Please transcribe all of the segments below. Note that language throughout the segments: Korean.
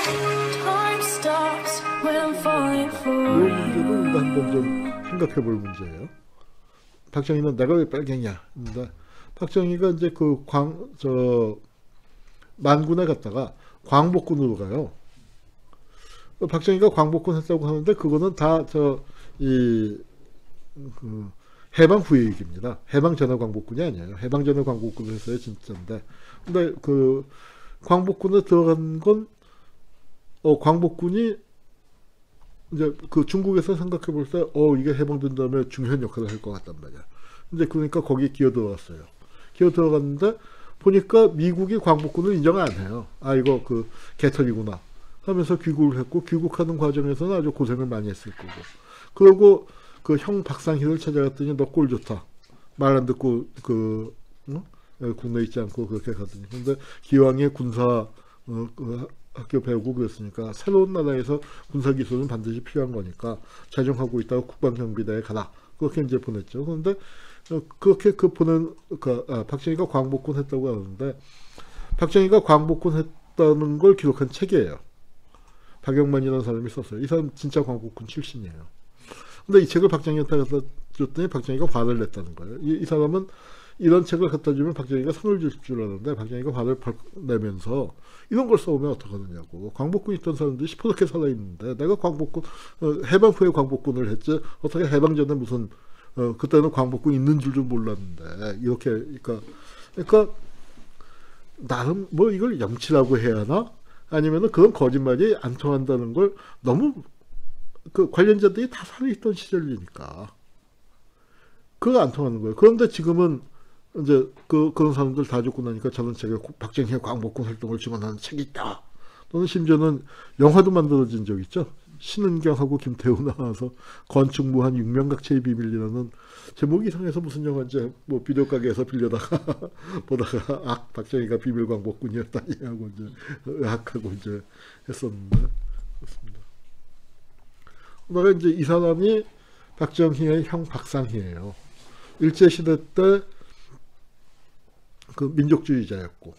Time stops when I'm falling 이 for 문제도 you. 우리가 한번 좀 생각해 볼 문제예요. 박정희는 내가 왜 빨갱이야? 근데 박정희가 이제 그 만군에 갔다가 광복군으로 가요. 박정희가 광복군 했다고 하는데 그거는 다 해방 후의 얘기입니다. 해방 전에 광복군이 아니에요. 해방 전에 광복군을 했어요, 진짜인데. 근데 그 광복군에 들어간 건 광복군이 이제 그 중국에서 생각해 볼 때 이게 해방된 다음에 중요한 역할을 할 것 같단 말이야. 근데 그러니까 거기에 기어 들어갔어요. 기어 들어갔는데 보니까 미국이 광복군을 인정 안 해요. 아, 이거 그 개털이구나 하면서 귀국을 했고, 귀국하는 과정에서는 아주 고생을 많이 했을 거고. 그리고 그 형 박상희를 찾아갔더니 너 꼴 좋다. 말 안 듣고 국내에 있지 않고 그렇게 가더니. 근데 기왕에 군사 그 학교 배우고 그랬으니까 새로운 나라에서 군사 기술은 반드시 필요한 거니까 자정하고 있다가 국방경비대에 가라. 그렇게 이제 보냈죠. 그런데 그렇게 박정희가 광복군 했다고 하는데, 박정희가 광복군 했다는 걸 기록한 책이에요. 박영만이라는 사람이 썼어요. 이 사람 진짜 광복군 출신이에요. 근데 이 책을 박정희한테 갖다 줬더니 박정희가 화를 냈다는 거예요. 이 사람은 이런 책을 갖다 주면 박정희가 상을 줄 줄 알았는데 박정희가 화를 내면서 이런 걸 써오면 어떡하느냐고. 광복군 있던 사람들이 시퍼렇게 살아있는데 내가 광복군 해방 후에 광복군을 했지 어떻게 해방 전에 무슨 그때는 광복군 있는 줄도 몰랐는데 이렇게 그러니까 나름 뭐 이걸 염치라고 해야 하나? 아니면은 그런 거짓말이 안 통한다는 걸 너무 그 관련자들이 다 살아있던 시절이니까 그거 안 통하는 거예요. 그런데 지금은 이제 그런 사람들 다 죽고 나니까 저는 제가 박정희의 광복군 활동을 증언하는 책이 있다. 또는 심지어는 영화도 만들어진 적 있죠. 신은경하고 김태우 나와서 건축무한 육면각체의 비밀이라는 제목이 이상해서 무슨 영화인지 뭐 비디오 가게에서 빌려다가 보다가 박정희가 비밀 광복군이었다니 하고 이제 의학하고 이제 했었는데 그렇습니다. 그다가 이제 이 사람이 박정희의 형 박상희예요. 일제 시대 때 그 민족주의자였고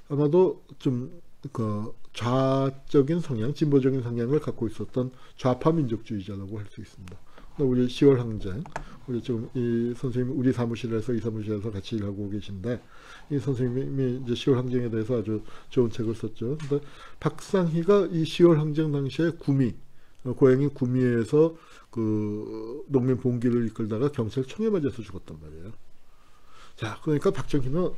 아마도 좀 그 좌적인 성향, 진보적인 성향을 갖고 있었던 좌파 민족주의자라고 할 수 있습니다. 우리 10월 항쟁, 우리 지금 이 선생님 우리 사무실에서 이 사무실에서 같이 일하고 계신데 이 선생님이 이제 10월 항쟁에 대해서 아주 좋은 책을 썼죠. 근데 박상희가 이 10월 항쟁 당시에 고향이 구미에서 그 농민 봉기를 이끌다가 경찰청에 맞아서 죽었단 말이에요. 자, 그러니까 박정희는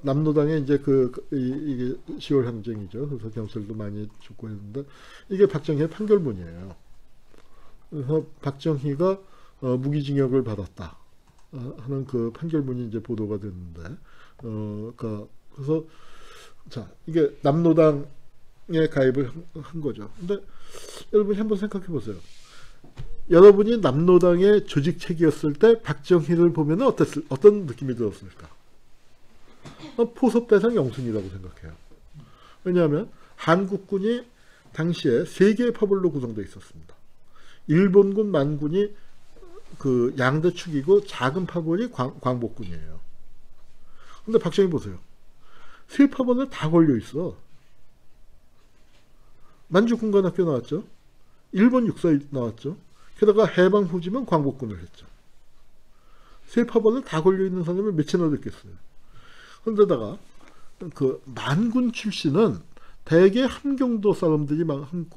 남로당에 이제 이게 10월 항쟁이죠. 그래서 경찰도 많이 죽고 했는데 이게 박정희의 판결문이에요. 그래서 박정희가 무기징역을 받았다 하는 그 판결문이 이제 보도가 됐는데 그래서 자, 이게 남로당에 가입을 한 거죠. 근데 여러분이 한번 생각해 보세요. 여러분이 남로당의 조직책이었을 때 박정희를 보면 어떤 느낌이 들었을까? 포섭 대상 영순이라고 생각해요. 왜냐하면 한국군이 당시에 3개의 파벌로 구성되어 있었습니다. 일본군 만군이 그 양대 축이고 작은 파벌이 광복군이에요. 근데 박정희 보세요. 3파벌에 다 걸려 있어. 만주군관학교 나왔죠. 일본 육사 나왔죠. 게다가 해방 후지면 광복군을 했죠. 3파벌에 다 걸려 있는 사람이 몇이나 됐겠어요. 그런데다가 그 만군 출신은 대개 함경도 사람들이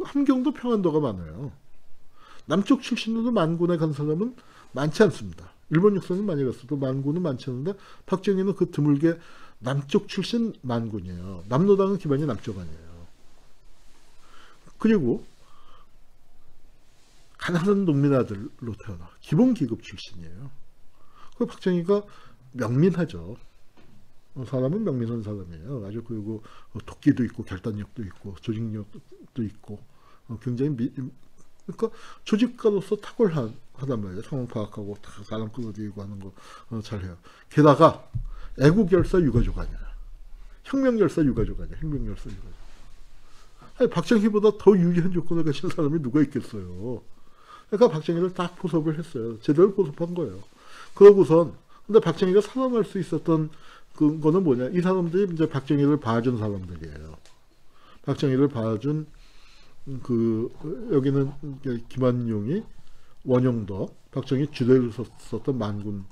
함경도 평안도가 많아요. 남쪽 출신으로 만군에 간 사람은 많지 않습니다. 일본 육사는 많이 갔어도 만군은 많지 않은데 박정희는 그 드물게 남쪽 출신 만군이에요. 남로당은 기반이 남쪽 아니에요. 그리고 가난한 농민 아들로 태어나 기본기급 출신이에요. 그 박정희가 명민하죠. 사람은 명민한 사람이에요. 아주 그리고 도끼도 있고 결단력도 있고 조직력도 있고 굉장히 그러니까 조직가로서 탁월하단 말이에요. 상황 파악하고 사람 끌어들이고 하는 거 잘해요. 게다가 애국열사 유가족 아니야. 혁명열사 유가족 아니야. 혁명열사 유가족. 아니, 박정희보다 더 유리한 조건을 가진 사람이 누가 있겠어요. 그러니까 박정희를 딱 포섭을 했어요. 제대로 포섭한 거예요. 그러고선 근데 박정희가 살아날 수 있었던 그거는 뭐냐? 이 사람들이 이제 박정희를 봐준 사람들이에요. 박정희를 봐준 여기는 김한용이 원영덕, 박정희 주대를 썼던 만군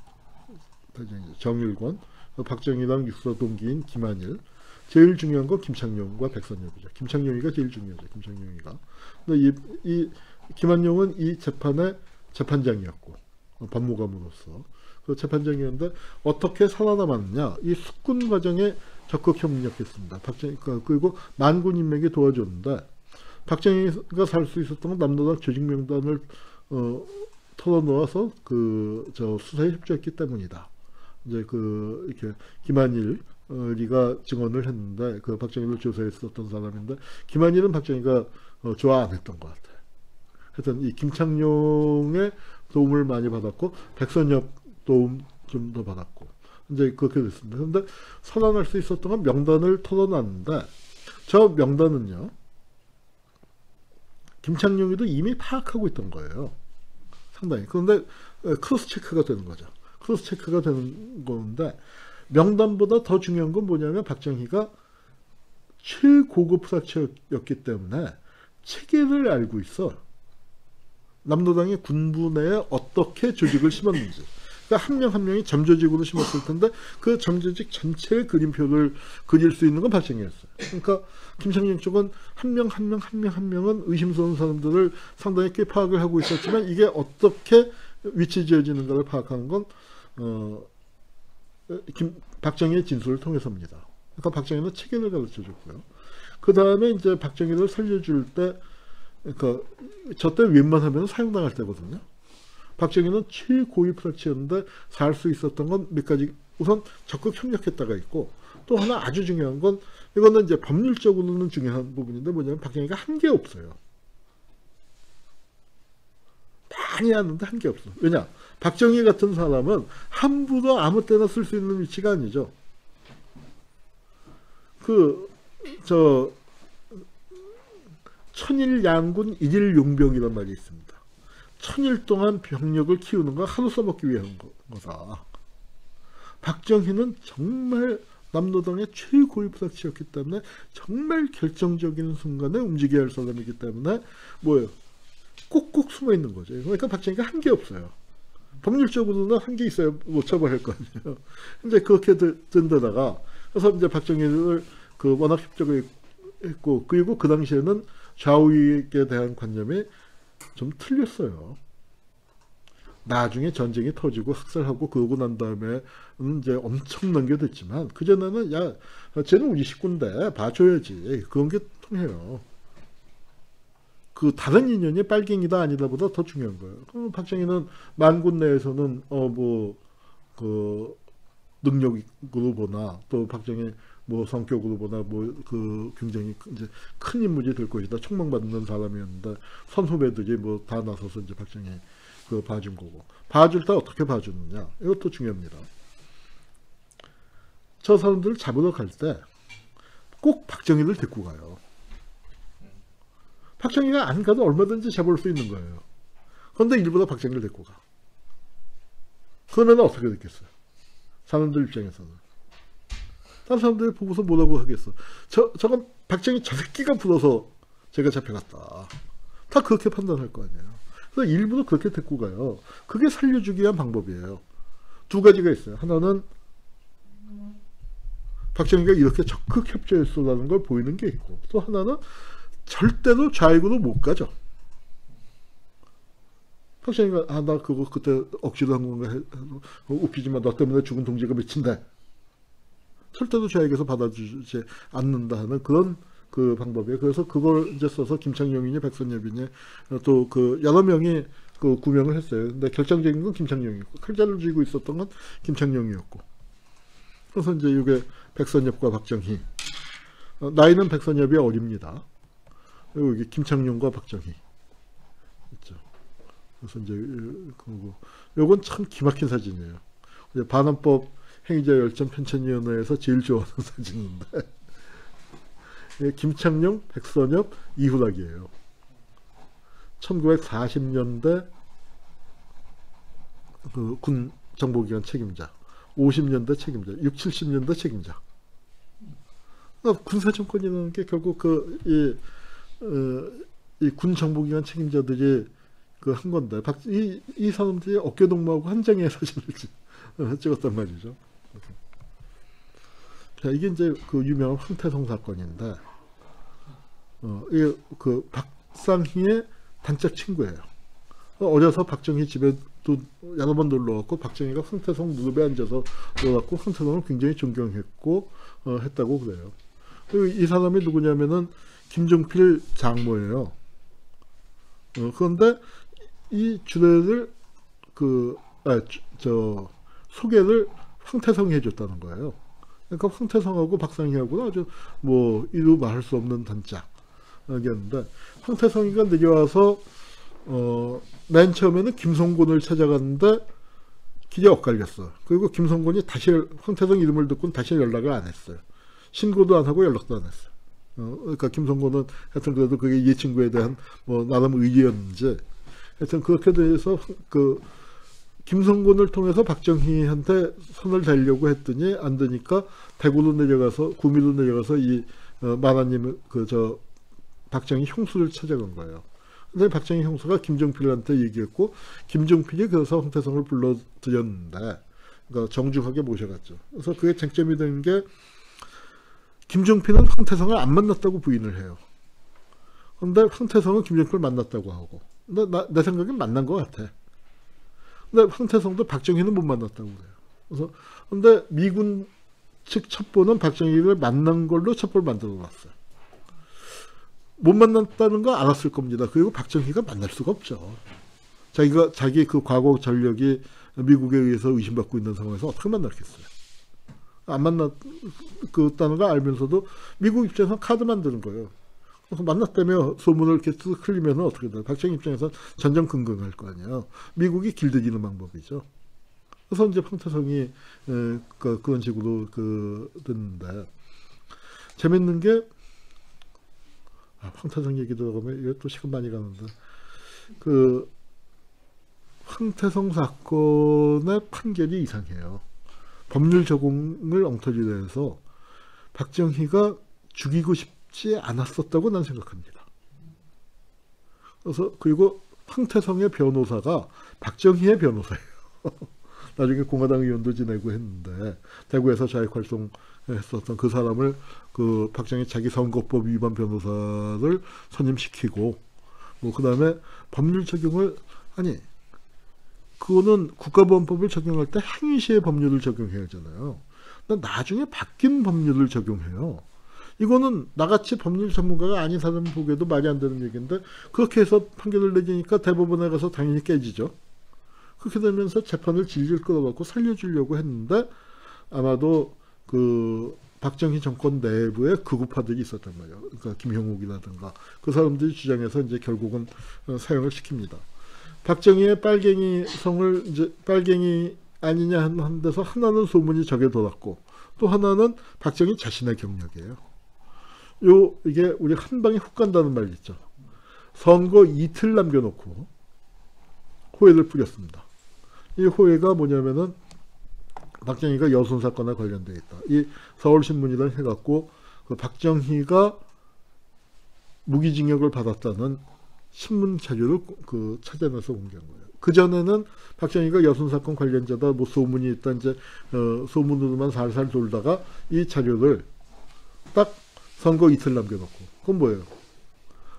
정일권, 박정희랑 육사 동기인 김한일, 제일 중요한 건 김창룡과 백선엽이죠. 김창룡이가 제일 중요하죠. 김창룡이가. 근데 이 김한용은 이 재판의 재판장이었고 법무감으로서 그 재판장이었는데 어떻게 살아남았느냐? 이 숙군 과정에 적극 협력했습니다. 박정희 그리고 만군 인맥이 도와줬는데 박정희가 살 수 있었던 건 남노당 조직 명단을 털어놓아서 저 수사에 협조했기 때문이다. 이제 이렇게 김한일이가 증언을 했는데 그 박정희를 조사했었던 사람인데 김한일은 박정희가 좋아 안 했던 것 같아요. 하여튼 이 김창룡의 도움을 많이 받았고 백선엽 도움 좀 더 받았고 이제 그렇게 됐습니다. 그런데 살아날 수 있었던 건 명단을 털어놨는데 저 명단은요 김창룡이도 이미 파악하고 있던 거예요. 상당히. 그런데 크로스 체크가 되는 거죠. 크로스 체크가 되는 건데 명단보다 더 중요한 건 뭐냐면 박정희가 최고급 사체였기 때문에 체계를 알고 있어. 남노당의 군부 내에 어떻게 조직을 심었는지. 그러니까 한 명 한 명이 점조직으로 심었을 텐데 그 점조직 전체의 그림표를 그릴 수 있는 건 박정희였어요. 그러니까 김창룡 쪽은 한 명 한 명은 의심스러운 사람들을 상당히 꽤 파악을 하고 있었지만 이게 어떻게 위치 지어지는가를 파악하는 건 박정희의 진술을 통해서입니다. 그러니까 박정희는 체계를 가르쳐줬고요. 그 다음에 이제 박정희를 살려줄 때, 그러니까 저때 웬만하면 사형당할 때거든요. 박정희는 최고위 프락치였는데 살 수 있었던 건 몇 가지. 우선 적극 협력했다가 있고 또 하나 아주 중요한 건 이거는 이제 법률적으로는 중요한 부분인데 뭐냐면 박정희가 한 게 없어요. 많이 하는데 한 게 없어. 왜냐? 박정희 같은 사람은 함부로 아무 때나 쓸 수 있는 위치가 아니죠. 천일 양군 일일 용병이란 말이 있습니다. 천일 동안 병력을 키우는 건 하루 써먹기 위한 거다. 박정희는 정말 남노당의 최고의 부닥치였기 때문에 정말 결정적인 순간에 움직여야 할 사람이기 때문에 뭐예요? 꼭꼭 숨어 있는 거죠. 그러니까 박정희가 한 게 없어요. 법률적으로는 한 게 있어야 못 처벌할 거 아니에요. 근데 그렇게 된 데다가 그래서 이제 박정희를 워낙 협조가 했고 그리고 그 당시에는 좌우익에 대한 관념이 좀 틀렸어요. 나중에 전쟁이 터지고 학살하고 그러고 난 다음에 이제 엄청난 게 됐지만 그전에는 야 쟤는 우리 식구인데 봐줘야지 그런 게 통해요. 다른 인연이 빨갱이다 아니다보다 더 중요한 거예요. 그럼 박정희는 만군 내에서는 능력으로 보나 또 박정희 성격으로 보나 굉장히 이제 큰 인물이 될 것이다 촉망받는 사람이었는데 선후배들이 다 나서서 이제 박정희 봐준 거고 봐줄 때 어떻게 봐주느냐 이것도 중요합니다. 저 사람들을 잡으러 갈 때 꼭 박정희를 데리고 가요. 박정희가 안 가도 얼마든지 잡을 수 있는 거예요. 그런데 일부러 박정희를 데리고 가. 그러면 어떻게 됐겠어요? 사람들 입장에서는. 다른 사람들이 보고서 뭐라고 하겠어. 저건 박정희 저 새끼가 불어서 제가 잡혀갔다. 다 그렇게 판단할 거 아니에요. 그래서 일부러 그렇게 데리고 가요. 그게 살려주기 위한 방법이에요. 두 가지가 있어요. 하나는 박정희가 이렇게 적극 협조했어라는 걸 보이는 게 있고 또 하나는 절대로 좌익으로 못 가죠. 박정희가 나 그거 그때 억지로 한 건가 웃기지만 너 때문에 죽은 동지가 몇인데 절대로 좌익에서 받아주지 않는다 하는 그런 방법이에요. 그래서 그걸 이제 써서 김창룡이니 백선엽이니 또 여러 명이 구명을 했어요. 근데 결정적인 건 김창룡이었고 칼자를 쥐고 있었던 건 김창룡이었고 그래서 이제 이게 백선엽과 박정희 나이는 백선엽이 어립니다. 그리고 이게 김창룡과 박정희 있죠. 그래서 이제 요건 참 기막힌 사진이에요. 반환법 행위자 열전 편찬위원회에서 제일 좋아하는 사진인데 김창룡, 백선엽, 이후락이에요. 1940년대 군 정보기관 책임자, 50년대 책임자, 60, 70년대 책임자. 그러니까 군사 정권이라는 게 결국 이 군 정보기관 책임자들이 그 한 건데 이 사람들이 어깨동무하고 한 장의 사진을 찍었단 말이죠. 자, 이게 이제 그 유명한 황태성 사건인데, 이게 그 박상희의 단짝 친구예요. 어려서 박정희 집에 또 여러 번 놀러 왔고, 박정희가 황태성 무릎에 앉아서 놀았고, 황태성을 굉장히 존경했고, 했다고 그래요. 그리고 이 사람이 누구냐면은 김종필 장모예요. 그런데 이 주례를 소개를 황태성이 해줬다는 거예요. 그러니까 황태성하고 박상희하고는 아주 뭐 이루 말할 수 없는 단짝이었는데, 황태성이가 내려와서 맨 처음에는 김성곤을 찾아갔는데 길이 엇갈렸어. 그리고 김성곤이 다시 황태성 이름을 듣고는 다시 연락을 안 했어요. 신고도 안 하고 연락도 안 했어요. 그러니까 김성곤은 하여튼 그래도 그게 이 친구에 대한 뭐 나름 의지였는지, 하여튼 그렇게 돼서 그 김성곤을 통해서 박정희한테 손을 대려고 했더니 안 되니까 대구로 내려가서, 구미로 내려가서 이 마나님 박정희 형수를 찾아간 거예요. 근데 박정희 형수가 김종필한테 얘기했고, 김종필이 그래서 황태성을 불러들였는데, 그러니까 정중하게 모셔갔죠. 그래서 그게 쟁점이 된 게, 김종필은 황태성을 안 만났다고 부인을 해요. 근데 황태성은 김종필을 만났다고 하고, 근데 내 생각엔 만난 것 같아. 근데 황태성도 박정희는 못 만났다고 그래요. 그래서 근데 미군 측 첩보는 박정희를 만난 걸로 첩보를 만들어 놨어요. 못 만났다는 거 알았을 겁니다. 그리고 박정희가 만날 수가 없죠. 자기 그 과거 전력이 미국에 의해서 의심받고 있는 상황에서 어떻게 만났겠어요. 안 만났다는 걸 알면서도 미국 입장에서 카드 만드는 거예요. 그래서 만났다며 소문을 이렇게 쓱 흘리면 어떻게 돼요? 박정희 입장에서 전전긍긍할 거 아니에요. 미국이 길들이는 방법이죠. 그래서 이제 황태성이 그런 식으로 됐는데, 재밌는 게, 황태성 얘기 들어가면 이게 또 시간 많이 가는데, 그 황태성 사건의 판결이 이상해요. 법률 적용을 엉터리로 해서 박정희가 죽이고 싶지 않았었다고 난 생각합니다. 그래서 그리고 황태성의 변호사가 박정희의 변호사예요. 나중에 공화당 의원도 지내고 했는데, 대구에서 자익 활동했었던 그 사람을 그 박정희 자기 선거법 위반 변호사를 선임시키고, 뭐 그다음에 법률 적용을, 아니 그거는 국가보안법을 적용할 때 행위시의 법률을 적용해야 하잖아요. 나중에 바뀐 법률을 적용해요. 이거는 나같이 법률 전문가가 아닌 사람 보기에도 말이 안 되는 얘기인데, 그렇게 해서 판결을 내리니까 대법원에 가서 당연히 깨지죠. 그렇게 되면서 재판을 질질 끌어갖고 살려주려고 했는데, 아마도 그 박정희 정권 내부에 극우파들이 있었단 말이에요. 그러니까 김형욱이라든가 그 사람들이 주장해서 이제 결국은 사형을 시킵니다. 박정희의 빨갱이 성을 이제 빨갱이 아니냐 한 데서 하나는 소문이 적에 돌았고, 또 하나는 박정희 자신의 경력이에요. 이게 우리 한 방에 훅 간다는 말 있죠. 선거 이틀 남겨놓고 호해를 뿌렸습니다. 이 호해가 뭐냐면은 박정희가 여순 사건에 관련되어 있다. 이 서울신문이랑 해갖고 그 박정희가 무기징역을 받았다는 신문 자료를 찾아내서 공개한 거예요. 그 전에는 박정희가 여순 사건 관련자다, 뭐 소문이 있다, 이제 소문으로만 살살 돌다가 이 자료를 딱 선거 이틀 남겨놓고, 그건 뭐예요?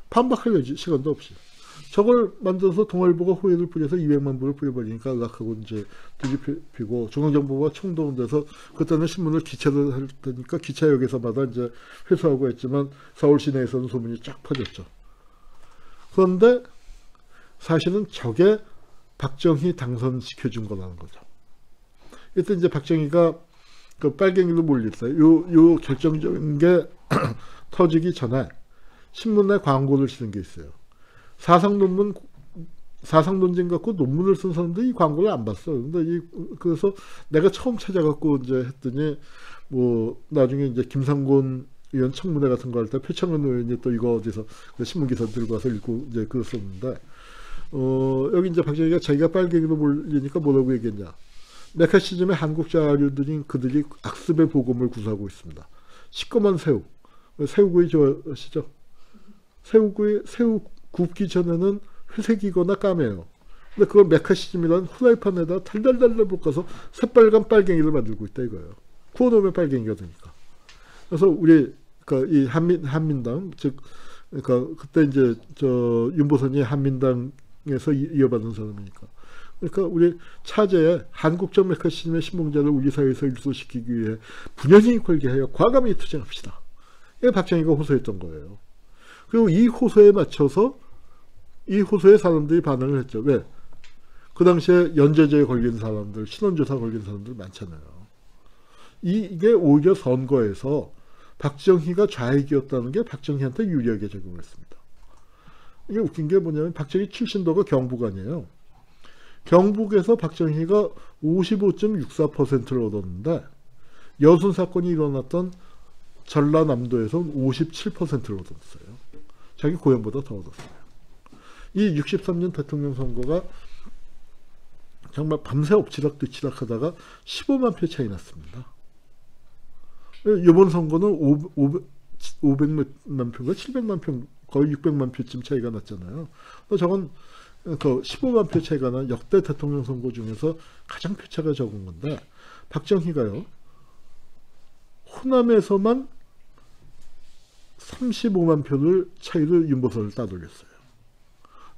반박할 시간도 없이 저걸 만들어서 동아일보가 호해를 뿌려서 200만 부를 뿌려버리니까 의학하고 이제 뒤집히고, 중앙정보가 총동원돼서 그때는 신문을 기차를 할 테니까 기차역에서마다 이제 회수하고 했지만 서울 시내에서는 소문이 쫙 퍼졌죠. 그런데 사실은 저게 박정희 당선시켜준 거라는 거죠. 이때 이제 박정희가 그 빨갱이로 몰렸어요. 요 결정적인 게 터지기 전에 신문에 광고를 쓰는 게 있어요. 사상논쟁 갖고 논문을 쓴 사람들이 이 광고를 안 봤어. 근데 그래서 내가 처음 찾아갖고 이제 했더니, 뭐 나중에 이제 김상곤 의원 청문회 같은 거 할 때 표창원 의원이 또 이거 어디서 신문 기사 들고 와서 읽고 이제 그랬었는데, 여기 이제 박정희가 자기가 빨갱이로 몰리니까 뭐라고 얘기했냐. 메카시즘의 한국 자료들인 그들이 악습의 보검을 구사하고 있습니다. 시꺼먼 새우, 새우구이 좋아하시죠? 새우 굽기 전에는 회색이거나 까매요. 근데 그걸 메카시즘이라는 후라이팬에다 달달달달 볶아서 새빨간 빨갱이를 만들고 있다 이거예요. 구워놓으면 빨갱이가 되니까. 그래서 우리 그러니까 이 한민당 즉 그러니까 그때 이제 저 윤보선이 한민당에서 이어받은 사람이니까. 그러니까 우리 차제에 한국적 메카시즘의 신봉자를 우리 사회에서 일소시키기 위해 분연히 걸게 하여 과감히 투쟁합시다. 이게 박정희가 호소했던 거예요. 그리고 이 호소에 맞춰서 이 호소에 사람들이 반응을 했죠. 왜? 그 당시에 연좌제에 걸린 사람들, 신원조사 걸린 사람들 많잖아요. 이게 오히려 선거에서 박정희가 좌익이었다는 게 박정희한테 유리하게 작용을 했습니다. 이게 웃긴 게 뭐냐면 박정희 출신도가 경북 아니에요. 경북에서 박정희가 55.64%를 얻었는데 여순 사건이 일어났던 전라남도에서는 57%를 얻었어요. 자기 고향보다 더 얻었어요. 이 63년 대통령 선거가 정말 밤새 엎치락뒤치락 하다가 15만 표 차이 났습니다. 이번 선거는 500만 표가 700만 표, 거의 600만 표쯤 차이가 났잖아요. 저건 그 15만 표 차이가 난 역대 대통령 선거 중에서 가장 표차가 적은 건데 박정희가요. 호남에서만 35만 표를 차이를 윤보선을 따돌렸어요.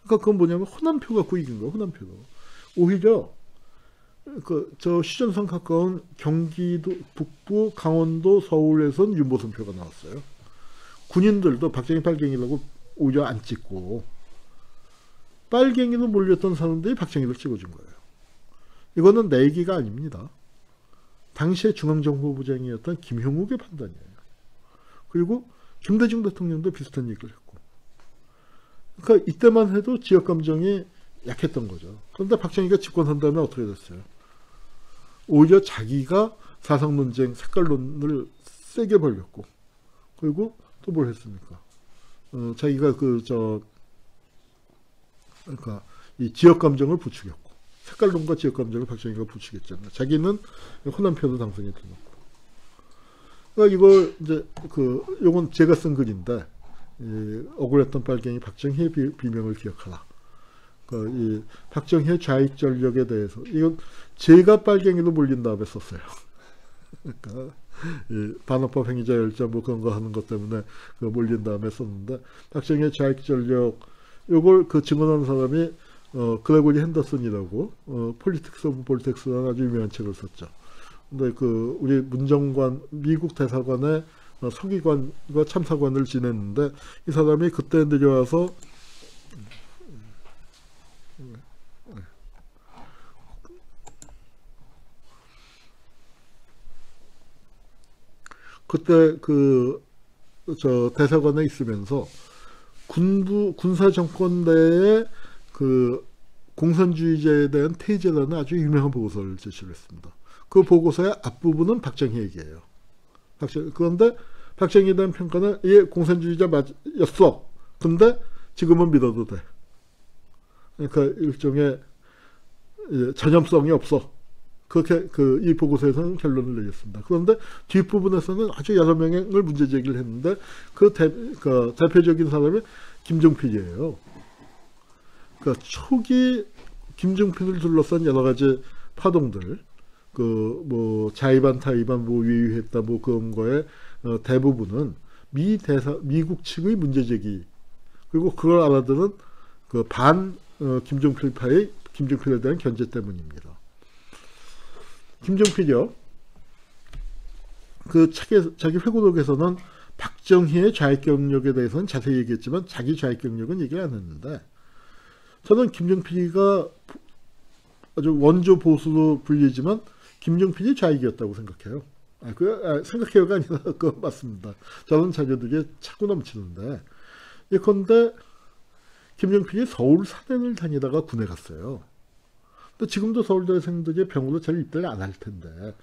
그러니까 그건 뭐냐면 호남표 갖고 이긴 거예요. 호남표로. 오히려 저 휴전선 가까운 경기도 북부, 강원도, 서울에선 윤보선 표가 나왔어요. 군인들도 박정희 빨갱이라고 오히려 안 찍고 빨갱이로 몰렸던 사람들이 박정희를 찍어준 거예요. 이거는 내 얘기가 아닙니다. 당시의 중앙정보부장이었던 김형욱의 판단이에요. 그리고 김대중 대통령도 비슷한 얘기를 했고. 그러니까 이때만 해도 지역감정이 약했던 거죠. 그런데 박정희가 집권한 다음에 어떻게 됐어요? 오히려 자기가 사상논쟁, 색깔론을 세게 벌렸고, 그리고 또 뭘 했습니까? 자기가 그러니까 이 지역감정을 부추겼고, 색깔론과 지역감정을 박정희가 부추겼잖아요. 자기는 호남표도 당선이 되었고. 그러니까 이걸 이제 요건 제가 쓴 글인데, 억울했던 빨갱이 박정희의 비명을 기억하라. 이 박정희의 좌익 전력에 대해서 이건 제가 빨갱이로 몰린 다음에 썼어요. 그러니까 이 반헌법 행위자 열자 뭐 그런 거 하는 것 때문에 몰린 다음에 썼는데 박정희의 좌익 전력 요걸 증언한 사람이 그레고리 핸더슨이라고 폴리틱스 오브 폴텍스라는 아주 유명한 책을 썼죠. 근데 우리 문정관 미국 대사관의 서기관과 참사관을 지냈는데 이 사람이 그때 내려와서 그때 대사관에 있으면서 군사 정권 내에 공산주의자에 대한 태제라는 아주 유명한 보고서를 제시를 했습니다. 그 보고서의 앞부분은 박정희 얘기예요. 그런데 박정희에 대한 평가는 공산주의자 맞였어. 근데 지금은 믿어도 돼. 그러니까 일종의 전염성이 없어. 그렇게 이 보고서에서는 결론을 내렸습니다. 그런데 뒷부분에서는 아주 여러 명을 문제 제기를 했는데 대표적인 사람이 김종필이에요. 그러니까 초기 김종필을 둘러싼 여러 가지 파동들, 뭐 자의반 타의반 뭐 위유했다 뭐 그런 거에 대부분은 미국 측의 문제 제기 그리고 그걸 알아들은 김종필파의 김종필에 대한 견제 때문입니다. 김종필이요. 자기 회고록에서는 박정희의 좌익 경력에 대해서는 자세히 얘기했지만 자기 좌익 경력은 얘기를 안 했는데 저는 김종필이가 아주 원조 보수로 불리지만 김종필이 좌익이었다고 생각해요. 생각해요가 아니라 그거 맞습니다. 저는 자료들이 차고 넘치는데 예컨대 김종필이 서울 산행을 다니다가 군에 갔어요. 또 지금도 서울대생들이 병으로 잘 입대를 안 할 텐데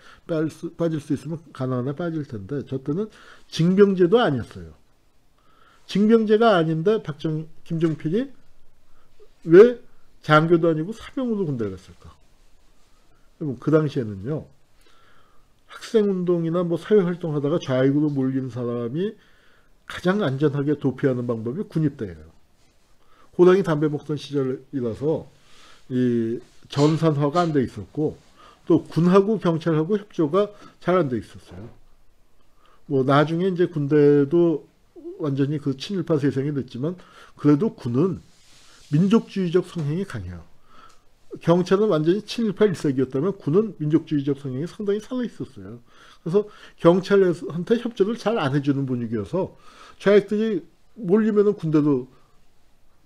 빠질 수 있으면 가난하나 빠질 텐데 저 때는 징병제도 아니었어요. 징병제가 아닌데 김종필이 왜 장교도 아니고 사병으로 군대를 갔을까? 그 당시에는요 학생운동이나 뭐 사회활동하다가 좌익으로 몰린 사람이 가장 안전하게 도피하는 방법이 군입대예요. 호랑이 담배 먹던 시절이라서 이 전산화가 안 돼 있었고 또 군하고 경찰하고 협조가 잘 안 돼 있었어요. 뭐 나중에 이제 군대도 완전히 그 친일파 세상이 됐지만 그래도 군은 민족주의적 성향이 강해요. 경찰은 완전히 친일파 일색이었다면 군은 민족주의적 성향이 상당히 살아 있었어요. 그래서 경찰한테 협조를 잘 안 해주는 분위기여서 좌익들이 몰리면은 군대도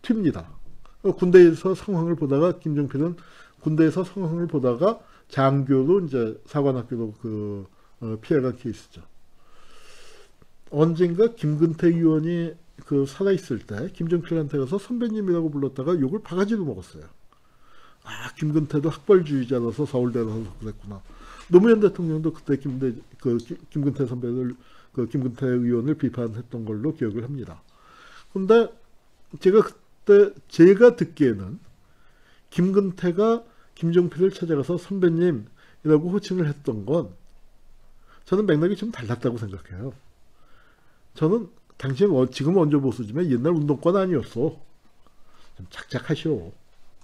튑니다. 군대에서 상황을 보다가 김종필은 군대에서 상황을 보다가 장교로 이제 사관학교로 피해간 케이스죠. 언젠가 김근태 의원이 살아있을 때 김종필한테 가서 선배님이라고 불렀다가 욕을 바가지로 먹었어요. 아, 김근태도 학벌주의자라서 서울대 가서 그랬구나. 노무현 대통령도 그때 김근태 선배를 김근태 의원을 비판했던 걸로 기억을 합니다. 근데 제가 듣기에는 김근태가 김종필을 찾아가서 선배님이라고 호칭을 했던 건 저는 맥락이 좀 달랐다고 생각해요. 저는 당신 지금 원조 보수지만 옛날 운동권 아니었어. 좀 착착하시오.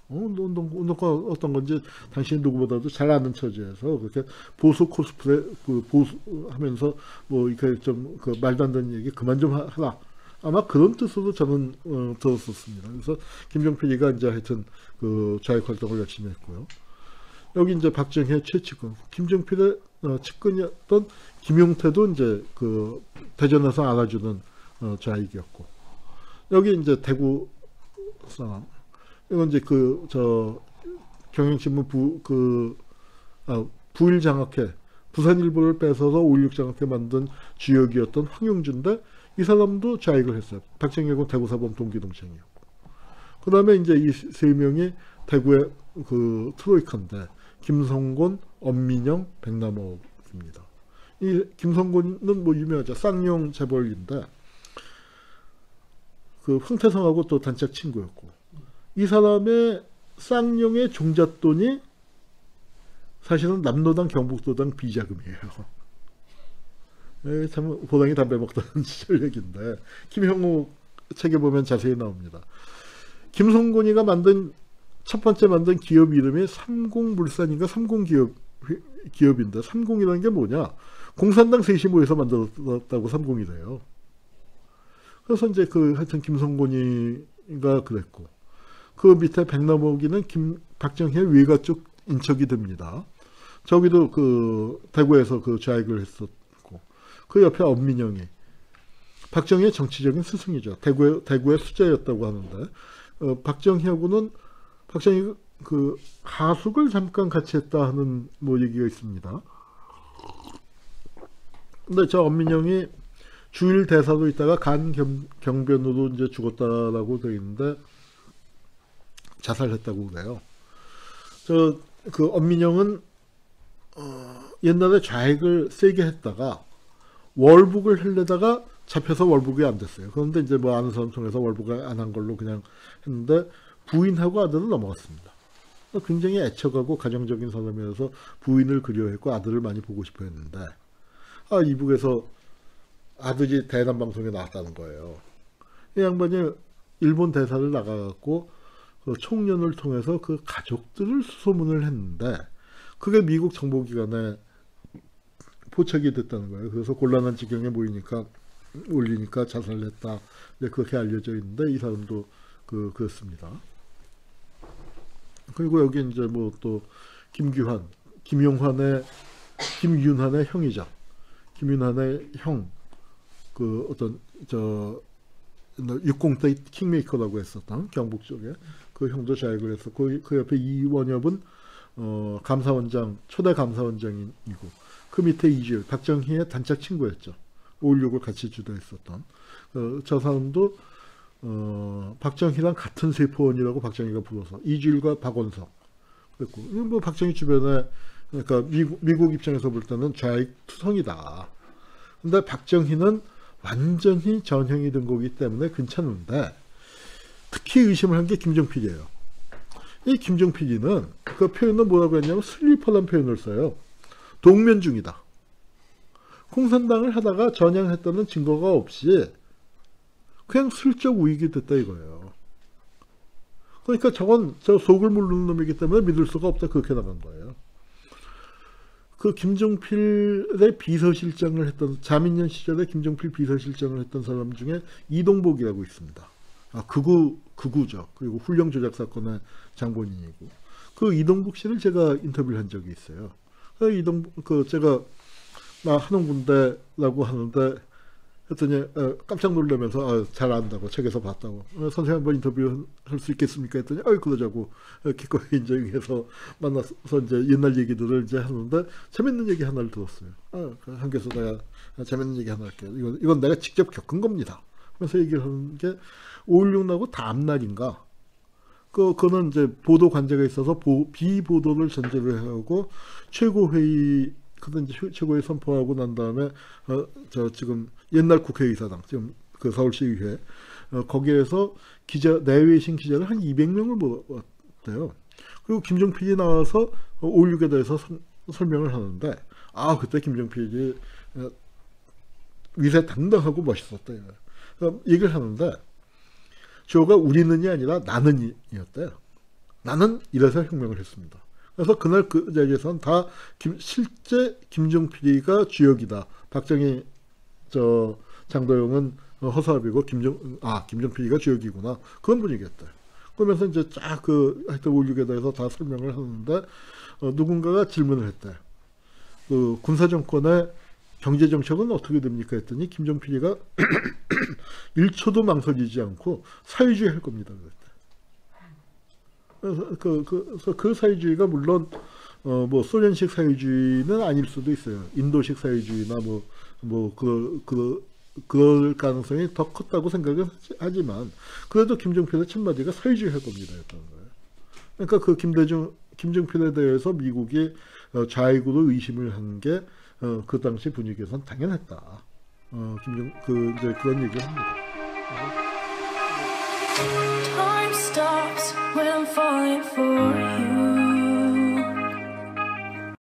운동권 어떤 건지 당신 누구보다도 잘 아는 처지에서 그렇게 보수 코스프레 보수 하면서 뭐 이렇게 좀 말도 안 되는 얘기 그만 좀 하라. 아마 그런 뜻으로 저는 들었었습니다. 그래서 김종필이가 이제 하여튼 좌익 활동을 열심히 했고요. 여기 이제 박정희의 최측근, 김종필의 측근이었던 김용태도 이제 대전에서 알아주는 좌익이었고, 여기 이제 대구 상황. 이건 이제 경향신문 부일 장학회, 부산일보를 뺏어서 5.16 장학회 만든 주역이었던 황용준인데 이 사람도 좌익을 했어요. 박정희하고 대구사범 동기동창이었고. 그 다음에 이제 이 세 명이 대구의 트로이카인데 김성곤, 엄민영, 백남옥입니다. 이 김성곤은 뭐 유명하죠. 쌍용 재벌인데 황태성하고 또 단짝 친구였고, 이 사람의 쌍용의 종잣돈이 사실은 남로당 경북도당 비자금이에요. 참 호랑이 담배 먹던 시절 얘기인데 김형욱 책에 보면 자세히 나옵니다. 김성곤이가 첫 번째 만든 기업 이름이 삼공물산인가 삼공기업인데 삼공이라는 게 뭐냐? 공산당 셋이 모여서 만들었다고 삼공이래요. 그래서 이제 하여튼 김성곤이가 그랬고, 그 밑에 백남옥이는 박정희의 외가 쪽 인척이 됩니다. 저기도 대구에서 좌익을 했었고, 그 옆에 엄민영이 박정희의 정치적인 스승이죠. 대구의 수자였다고 하는데, 박정희하고는 박정희 하숙을 잠깐 같이 했다 하는 뭐 얘기가 있습니다. 근데 저 엄민영이 주일 대사로 있다가 간 경변으로 이제 죽었다라고 되어 있는데 자살했다고 그래요. 엄민영은 옛날에 좌익을 세게 했다가 월북을 하려다가 잡혀서 월북이 안 됐어요. 그런데 이제 뭐 아는 사람 통해서 월북을 안 한 걸로 그냥 했는데 부인하고 아들은 넘어갔습니다. 굉장히 애처가고 가정적인 사람이어서 부인을 그리워했고 아들을 많이 보고 싶어 했는데 이북에서 아들이 대남 방송에 나왔다는 거예요. 이 양반이 일본 대사를 나가갖고 총련을 통해서 가족들을 수소문을 했는데 그게 미국 정보기관에 포착이 됐다는 거예요. 그래서 곤란한 지경에 올리니까 자살을 했다. 그렇게 알려져 있는데 이 사람도 그렇습니다. 그리고 여기 이제 뭐 또 김윤환의 형이죠. 김윤환의 형, 어떤 60대 킹메이커라고 했었던 경북 쪽에 그 형도 좌익을 했었고, 그 옆에 이원엽은 초대 감사원장이고, 그 밑에 이주일, 박정희의 단짝 친구였죠. 5.16을 같이 주도했었던 저 사람도 박정희랑 같은 세포원이라고 박정희가 불러서 이주일과 박원석 그랬고, 뭐 박정희 주변에, 그러니까 미국 입장에서 볼 때는 좌익 투성이다. 근데 박정희는 완전히 전형이 된 거기 때문에 괜찮은데, 특히 의심을 한 게 김종필이에요. 이 김종필이는 그 표현은 뭐라고 했냐면 슬리퍼라는 표현을 써요. 동면 중이다. 공산당을 하다가 전향했다는 증거가 없이 그냥 슬쩍 우익이 됐다 이거예요. 그러니까 저건 저 속을 모르는 놈이기 때문에 믿을 수가 없다 그렇게 나간 거예요. 그 김종필의 비서실장을 했던 자민련 시절에 김종필 비서실장을 했던 사람 중에 이동복이라고 있습니다. 극우죠. 그리고 훈령 조작 사건의 장본인이고 그 이동복 씨를 제가 인터뷰를 한 적이 있어요. 제가 나 한옥군대라고 하는데 했더니 깜짝 놀라면서 잘 안다고 책에서 봤다고 선생님 한번 인터뷰할 수 있겠습니까 했더니 그러자고 기꺼이 이제 여기서 만나서 이제 옛날 얘기들을 이제 하는데 재밌는 얘기 하나를 들었어요. 한겨서 내가 재밌는 얘기 하나 할게요. 이건 내가 직접 겪은 겁니다. 하면서 얘기를 하는 게 5.16 나고 다음 날인가 그거는 이제 보도 관제가 있어서 비보도를 전제로 하고 최고회의 그때 이제 최고회의 선포하고 난 다음에 지금 옛날 국회의사당 지금 그 서울시의회 거기에서 내외신 기자를 한 200명을 모았대요. 그리고 김종필이 나와서 5.16에 대해서 설명을 하는데 그때 김종필이 위세당당하고 멋있었대요. 얘기를 하는데 주어가 우리는이 아니라 나는이었대요. 나는 이래서 혁명을 했습니다. 그래서 그날 그 자리에서는 다 실제 김종필이가 주역이다. 박정희 장도영은 허사합이고 김종필이가 주역이구나. 그런 분위기였다. 그러면서 이제 쫙 하여튼 5.16에 대해서 다 설명을 하는데 누군가가 질문을 했대요. 그 군사정권의 경제정책은 어떻게 됩니까? 했더니 김종필이가 1초도 망설이지 않고 사회주의 할 겁니다. 그래서 그 사회주의가 물론 뭐 소련식 사회주의는 아닐 수도 있어요. 인도식 사회주의나 그럴 가능성이 더 컸다고 생각을 하지만 그래도 김종필의 첫마디가 사회주의 할 겁니다. 였다는 거예요. 그러니까 그 김종필에 대해서 미국이 좌익으로 의심을 한 게 그 당시 분위기에선 당연했다. 이제 그런 얘기를 합니다. Time stops when I'm falling for